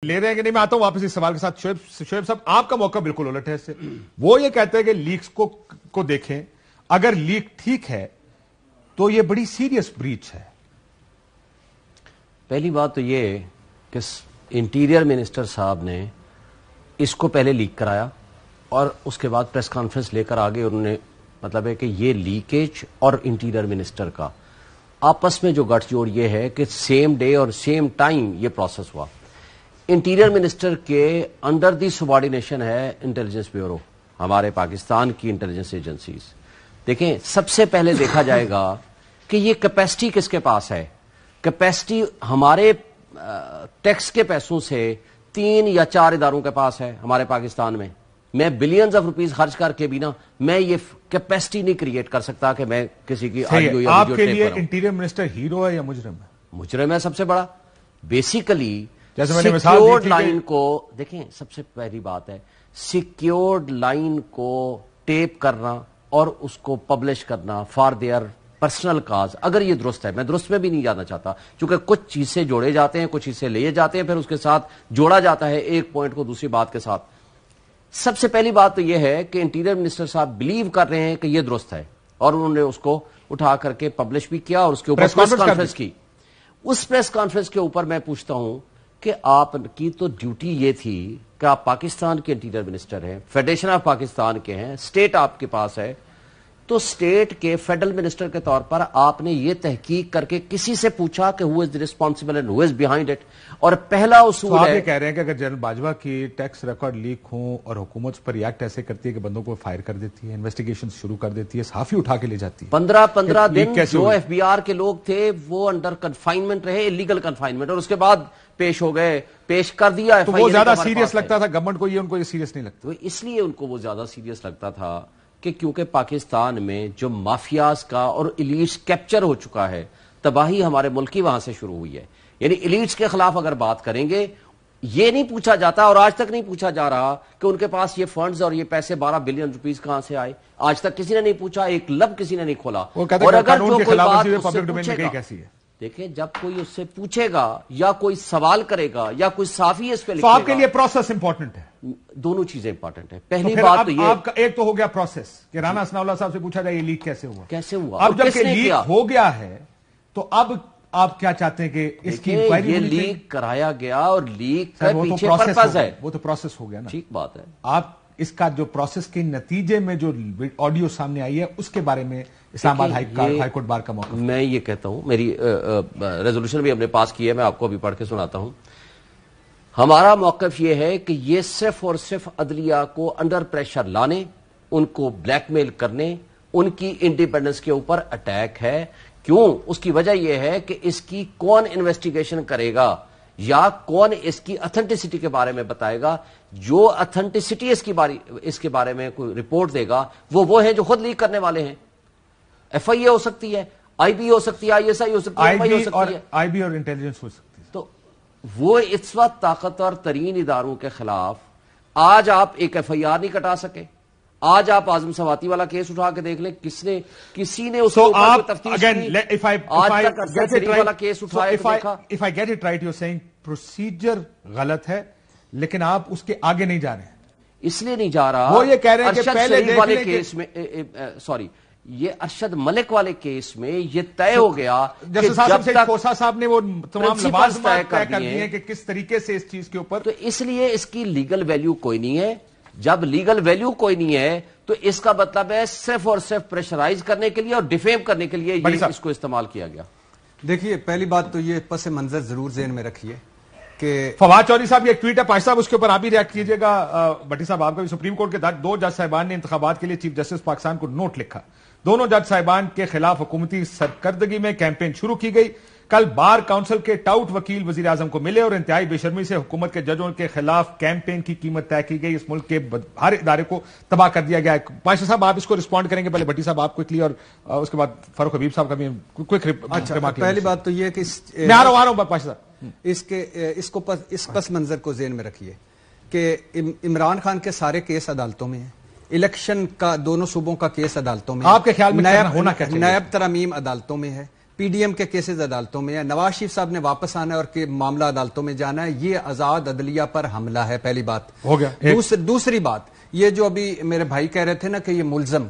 ले रहे हैं कि नहीं, मैं आता हूं वापस इस सवाल के साथ। शोएब साहब, आपका मौका बिल्कुल उलट है इससे। वो ये कहते हैं कि लीक्स को देखें, अगर लीक ठीक है तो ये बड़ी सीरियस ब्रीच है। पहली बात तो ये कि इंटीरियर मिनिस्टर साहब ने इसको पहले लीक कराया और उसके बाद प्रेस कॉन्फ्रेंस लेकर आगे उन्होंने मतलब है कि ये लीकेज और इंटीरियर मिनिस्टर का आपस में जो गठजोड़ ये है कि सेम डे और सेम टाइम ये प्रोसेस हुआ। इंटीरियर मिनिस्टर के अंडर दी सबॉर्डिनेशन है इंटेलिजेंस ब्यूरो, हमारे पाकिस्तान की इंटेलिजेंस एजेंसीज। देखें, सबसे पहले देखा जाएगा कि ये कैपेसिटी किसके पास है। कैपेसिटी हमारे टैक्स के पैसों से 3 या 4 इदारों के पास है हमारे पाकिस्तान में। मैं बिलियंस ऑफ रुपीस खर्च करके भी ना मैं ये कैपेसिटी नहीं क्रिएट कर सकता कि मैं किसी की ऑडियो या आपके लिए इंटीरियर मिनिस्टर हीरो है या मुजरिम है? मुजरिम है सबसे बड़ा। बेसिकली सिक्योर्ड लाइन को देखें, सबसे पहली बात है सिक्योर्ड लाइन को टेप करना और उसको पब्लिश करना फॉर देयर पर्सनल काज। अगर ये दुरुस्त है, मैं दुरुस्त में भी नहीं जाना चाहता, क्योंकि कुछ चीजें जोड़े जाते हैं, कुछ चीजें ले जाते हैं, फिर उसके साथ जोड़ा जाता है एक पॉइंट को दूसरी बात के साथ। सबसे पहली बात तो यह है कि इंटीरियर मिनिस्टर साहब बिलीव कर रहे हैं कि यह दुरुस्त है और उन्होंने उसको उठा करके पब्लिश भी किया और उसके ऊपर प्रेस कॉन्फ्रेंस की। उस प्रेस कॉन्फ्रेंस के ऊपर मैं पूछता हूं कि आपकी तो ड्यूटी ये थी कि आप पाकिस्तान के इंटीरियर मिनिस्टर हैं, फेडरेशन ऑफ पाकिस्तान के हैं, स्टेट आपके पास है, तो स्टेट के फेडरल मिनिस्टर के तौर पर आपने ये तहकीक करके किसी से पूछा कि who is the responsible and who is behind it. और पहला उसूल तो आप है, ये कह रहे हैं कि अगर जनरल बाजवा की टैक्स रिकॉर्ड लीक हो और हुकूमत पर रिएक्ट ऐसे करती है कि बंदों को फायर कर देती है, इन्वेस्टिगेशन शुरू कर देती है, सहाफी उठा के ले जाती है, 15 दिन जो एफबीआर के लोग थे वो अंडर कन्फाइनमेंट रहे, इलीगल कन्फाइनमेंट, और उसके बाद पेश हो गए, पेश कर दिया। तो वो ज्यादा सीरियस लगता था गवर्नमेंट को, ये उनको ये सीरियस नहीं लगता। तो इसलिए उनको वो ज्यादा सीरियस लगता था कि क्योंकि पाकिस्तान में जो माफियाज का और इलीट्स कैप्चर हो चुका है, तबाही हमारे मुल्क की वहां से शुरू हुई है। यानी इलीट्स के खिलाफ अगर बात करेंगे, ये नहीं पूछा जाता और आज तक नहीं पूछा जा रहा कि उनके पास ये फंड्स और ये पैसे 12 बिलियन रुपीस कहां से आए। आज तक किसी ने नहीं पूछा, एक लब किसी ने नहीं खोला। और अगर जो कोई बात उससे पूछेगा, कैसी है देखिए, जब कोई उससे पूछेगा या कोई सवाल करेगा या कोई साफी इस पे लिखेगा, तो आपके लिए प्रोसेस इंपॉर्टेंट है। दोनों चीजें इंपॉर्टेंट है। पहली बात तो ये आपका एक तो हो गया प्रोसेस कि राना असनाउल्लाह साहब से पूछा जाए ये लीक कैसे हुआ। अब जब लीक हो गया है तो अब आप क्या चाहते हैं कि इसकी इंक्वायरी ये लीक कराया गया और लीक का पीछे पर्पस है, वो तो प्रोसेस हो गया ना। ठीक बात है। आप इसका जो प्रोसेस के नतीजे में जो ऑडियो सामने आई है उसके बारे में इस्लामाबाद हाई कोर्ट बार का मौका, मैं ये कहता हूं, मेरी रेजोल्यूशन भी हमने पास की है, मैं आपको अभी पढ़ के सुनाता हूं। हमारा मौकफ ये है कि ये सिर्फ और सिर्फ अदलिया को अंडर प्रेशर लाने, उनको ब्लैकमेल करने, उनकी इंडिपेंडेंस के ऊपर अटैक है। क्यों? उसकी वजह यह है कि इसकी कौन इन्वेस्टिगेशन करेगा या कौन इसकी ऑथेंटिसिटी के बारे में बताएगा। जो ऑथेंटिसिटी इसके बारे में कोई रिपोर्ट देगा वो है जो खुद लीक करने वाले हैं। एफआईए हो सकती है, आईबी हो सकती है, आईएसआई हो सकती है, एमआई हो सकती है, आईबी और इंटेलिजेंस हो सकती है। तो वो इस वक्त ताकतवर तरीन इदारों के खिलाफ आज आप एक एफआईआर नहीं कटा सके। आज आप आजम सवाती वाला केस उठा के देख लें, किसी ने उसको तफ्तीश की। आज तक अरशद शरीफ वाला केस उठाया तो देखा। If I get it right, you are saying procedure गलत है लेकिन आप उसके आगे नहीं जा रहे हैं। इसलिए नहीं जा रहा, वो ये कह रहे हैं कि पहले वाले केस में सॉरी, ये अरशद मलिक वाले केस में ये तय हो गया जब तक खोसा साहब ने वो तमाम लबास तय कर दिए हैं कि किस तरीके से इस चीज के ऊपर, तो इसलिए इसकी लीगल वैल्यू कोई नहीं है। जब लीगल वैल्यू कोई नहीं है तो इसका मतलब है सिर्फ और सिर्फ प्रेशराइज करने के लिए और डिफेम करने के लिए ये इसको इस्तेमाल किया गया। देखिए, पहली बात तो ये पस मंजर जरूर ज़हन में रखिए कि फवाद चौधरी साहब ये एक ट्वीट है, पाश साहब उसके ऊपर आप भी रिएक्ट कीजिएगा। भट्टी साहब, आपका भी सुप्रीम कोर्ट के 2 जज साहिबान ने इंतखाबात के लिए चीफ जस्टिस पाकिस्तान को नोट लिखा। दोनों जज साहिबान के खिलाफ हुकूमती सरकर्दगी में कैंपेन शुरू की गई। कल बार काउंसिल के टाउट वकील वजीर आजम को मिले और इंतहाई बेशर्मी से हुकूमत के जजों के खिलाफ कैंपेन की कीमत तय की गई। इस मुल्क के हर इदारे को तबाह कर दिया गया है। पाशा साहब, आप इसको रिस्पॉन्ड करेंगे? पहले भट्टी साहब आप क्विकली और उसके बाद फारूक हबीब साहब का भी क्विक। अच्छा, पहली बात तो यह कि मैं आ रहा हूं पाशा साहब, इस पस मंजर को ज़हन में रखिए कि इमरान खान के सारे केस अदालतों में है, इलेक्शन का दोनों सूबों का केस अदालतों में, आपके ख्याल में होना क्या चाहिए? नायब तरमीम अदालतों में है, PDM کے کیسز عدالتوں میں ہے, نواز شریف صاحب نے واپس آنا ہے اور کہ معاملہ عدالتوں میں جانا ہے. یہ آزاد عدلیہ پر حملہ ہے, پہلی بات. ہو گیا. دوسری بات, یہ جو ابھی میرے بھائی کہہ رہے تھے نا کہ یہ ملزم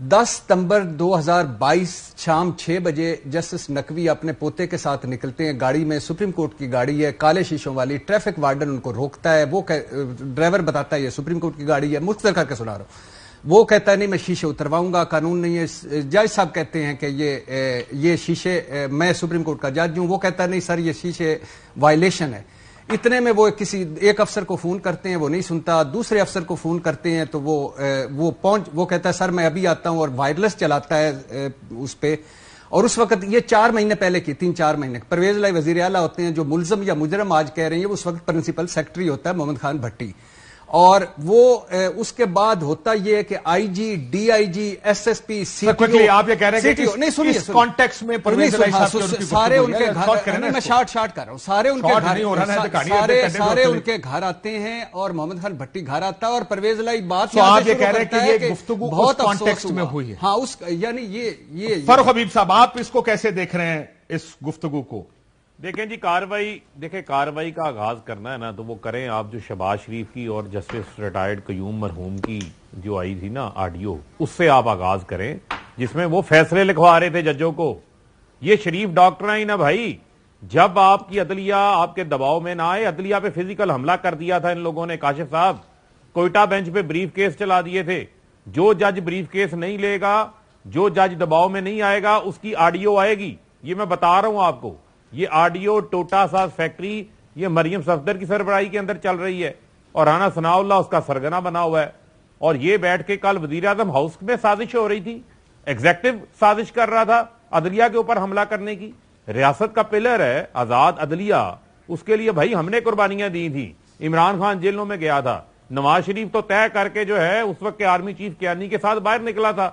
10 ستمبر 2022 شام 6 بجے جسٹس نقوی اپنے پوتے کے ساتھ نکلتے ہیں گاڑی میں, سپریم کورٹ کی گاڑی ہے کالے شیشوں والی, ٹریفک وارڈن ان کو روکتا ہے, وہ ڈرائیور بتاتا ہے یہ سپریم کورٹ کی گاڑی ہے, مختصر کر کے سنا رہا ہوں, وہ کہتا ہے نہیں میں شیشے اترواؤں گا, قانون نہیں ہے. جج صاحب کہتے ہیں کہ یہ شیشے, میں سپریم کورٹ کا جج ہوں, وہ کہتا ہے نہیں سر یہ شیشے وائلیشن ہے. اتنے میں وہ کسی ایک افسر کو فون کرتے ہیں, وہ نہیں سنتا, دوسرے افسر کو فون کرتے ہیں تو وہ کہتا ہے سر میں ابھی آتا ہوں, اور وائرلیس چلاتا ہے اس پہ. اور اس وقت یہ 4 مہینے پہلے کی, 3-4 مہینے, پرویز الہی وزیر اعلیٰ ہوتے ہیں, جو ملزم یا مجرم آج کہہ رہے ہیں, وہ اس وقت پرنسپل سیکرٹری ہوتا ہے محمد خان بھٹی. اور وہ اس کے بعد ہوتا یہ ہے کہ آئی جی, DIG, SSP, CTO, آپ یہ کہہ رہے ہیں کہ اس کانٹیکسٹ میں پرویز الہی صاحب سارے ان کے گھر, میں شارٹ کر رہا ہوں, سارے ان کے گھر آتے ہیں اور محمد خان بھٹی گھر آتا ہے, اور پرویز الہی بات آپ یہ کہہ رہے ہیں کہ یہ گفتگو بہت کانٹیکسٹ میں ہوئی ہے. ہاں یعنی یہ فاروق حبیب صاحب آپ اس کو کیسے دیکھ رہے ہیں اس گفتگو کو؟ دیکھیں جی, کارروائی کا آغاز کرنا ہے نا تو وہ کریں آپ. جو شہباز شریف کی اور جسٹس ریٹائرڈ قیوم مرحوم کی جو آئی تھی نا آڈیو, اس سے آپ آغاز کریں جس میں وہ فیصلے لکھوا رہے تھے ججوں کو. یہ شریف ڈاکٹر ہی نا بھائی, جب آپ کی عدلیہ آپ کے دباؤ میں نہ آئے, عدلیہ پہ فزیکل حملہ کر دیا تھا ان لوگوں نے. کاشف صاحب کوئٹہ بینچ پہ بریف کیس چلا دیے تھے. جو جج بریف کیس نہیں لے گا, جو جج دباؤ میں نہیں آئے گا, اس کی آڈیو آئے گی. یہ میں بتا رہا ہوں آپ کو, یہ آڈیو ٹوٹا ساز فیکٹری یہ مریم صفدر کی سربراہی کے اندر چل رہی ہے, اور رانا ثناء اللہ اس کا سرگنا بنا ہوا ہے. اور یہ بیٹھ کے کل وزیر اعظم ہاؤس میں سازش ہو رہی تھی, ایگزیکٹو سازش کر رہا تھا عدلیہ کے اوپر حملہ کرنے کی. ریاست کا پلر ہے آزاد عدلیہ, اس کے لیے بھائی ہم نے قربانیاں دی تھیں. عمران خان جیلوں میں گیا تھا, نواز شریف تو طے کر کے جو ہے اس وقت کے آرمی چیف کیانی کے ساتھ باہر نکلا تھا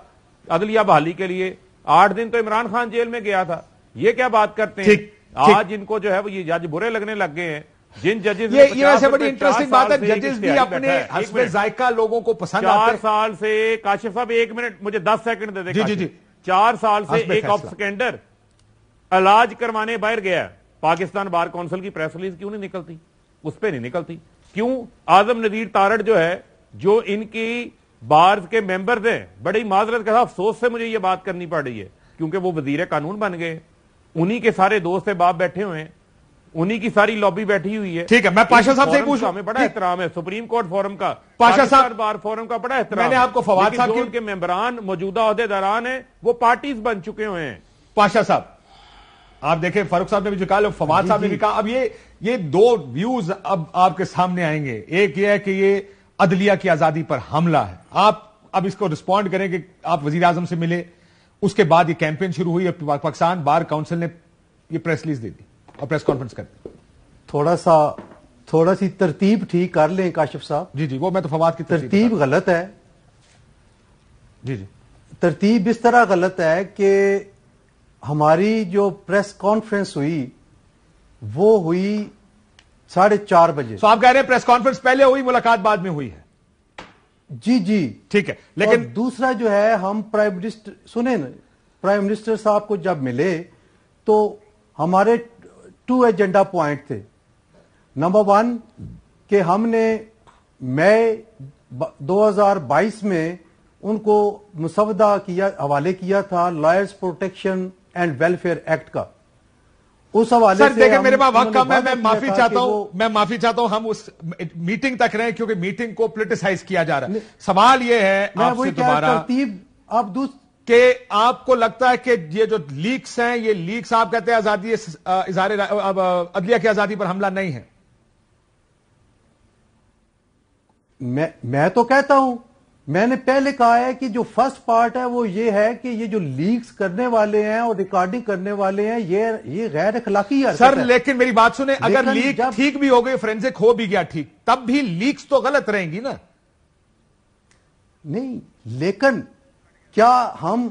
عدلیہ بحالی کے لیے. 8 دن تو عمران خان جیل میں گیا تھا. یہ کیا بات کرتے ہیں آج ان کو جو ہے وہ یہ جج برے لگنے لگ گئے ہیں. جن ججز یہ ویسے بڑی انٹرسٹنگ بات ہے, ججز بھی اپنے حسب ذائقہ لوگوں کو پسند آتے ہیں. 4 سال سے کاشف صاحب 1 منٹ مجھے 10 سیکنڈ دے دے. جی 4 سال سے ایک آف سیکنڈر علاج کروانے باہر گیا. پاکستان بار کونسل کی پریس ریلیز کیوں نہیں نکلتی, اس پہ نہیں نکلتی کیوں؟ اعظم نذیر تارڑ جو ہے, جو ان کی بار کے ممبرز ہیں, بڑی معذرت کے ساتھ افسوس سے مجھے یہ بات کرنی پڑ رہی ہے کیونکہ وہ وزیر قانون بن گئے, انہی کے سارے دوست باپ بیٹھے ہوئے ہیں, انہی کی ساری لابی بیٹھی ہوئی ہے. ٹھیک ہے, میں پاشا صاحب سے پوچھوں, ہمیں بڑا احترام ہے سپریم کورٹ فورم کا, پاشا صاحب بار فورم کا بڑا احترام. میں نے آپ کو فواد صاحب کے ان کے ممبران موجودہ عہدیداران ہیں وہ پارٹیز بن چکے ہوئے ہیں. پاشا صاحب آپ دیکھیں, فاروق صاحب نے بھی جو کہا, فواد صاحب نے بھی کہا. اب یہ 2 ویوز اب آپ کے سامنے آئیں گے. ایک یہ ہے کہ یہ عدلیہ کی آزادی پر حملہ ہے, آپ اب اس کو رسپونڈ کریں کہ آپ وزیر اعظم سے ملے, اس کے بعد یہ کیمپین شروع ہوئی, پاکستان بار کونسل نے یہ پریس ریلیز دے دی اور پریس کانفرنس کر دی. تھوڑا سی ترتیب ٹھیک کر لیں کاشف صاحب. جی وہ میں تو فواد کی ترتیب غلط ہے. جی ترتیب اس طرح غلط ہے کہ ہماری جو پریس کانفرنس ہوئی وہ ہوئی 4:30 بجے. تو آپ کہہ رہے ہیں پریس کانفرنس پہلے ہوئی, ملاقات بعد میں ہوئی ہے. جی ٹھیک ہے, لیکن دوسرا جو ہے, ہم پرائم منسٹر صاحب کو جب ملے تو ہمارے 2 ایجنڈا پوائنٹ تھے. نمبر 1 کہ ہم نے مئی 2022 میں ان کو مسودہ حوالے کیا تھا lawyers protection and welfare act کا. اس حوالے سے دیکھیں میرے پاس وقت کم ہے, میں معافی چاہتا ہوں, ہم اس میٹنگ تک رہیں کیونکہ میٹنگ کو پولیٹیسائز کیا جا رہا ہے. سوال یہ ہے آپ سے دوبارہ کہ آپ کو لگتا ہے کہ یہ جو لیکس ہیں, یہ لیکس آپ کہتے ہیں آزادی عدلیہ کی آزادی پر حملہ نہیں ہے؟ میں تو کہتا ہوں, میں نے پہلے کہا ہے کہ جو فرسٹ پارٹ ہے وہ یہ ہے کہ یہ جو لیکس کرنے والے ہیں اور ریکارڈنگ کرنے والے ہیں یہ غیر اخلاقی ہے. سر لیکن میری بات سنیں, اگر لیک ٹھیک بھی ہو گئی, فورینسک ہو بھی گیا ٹھیک, تب بھی لیکس تو غلط رہیں گی نا. نہیں, لیکن کیا ہم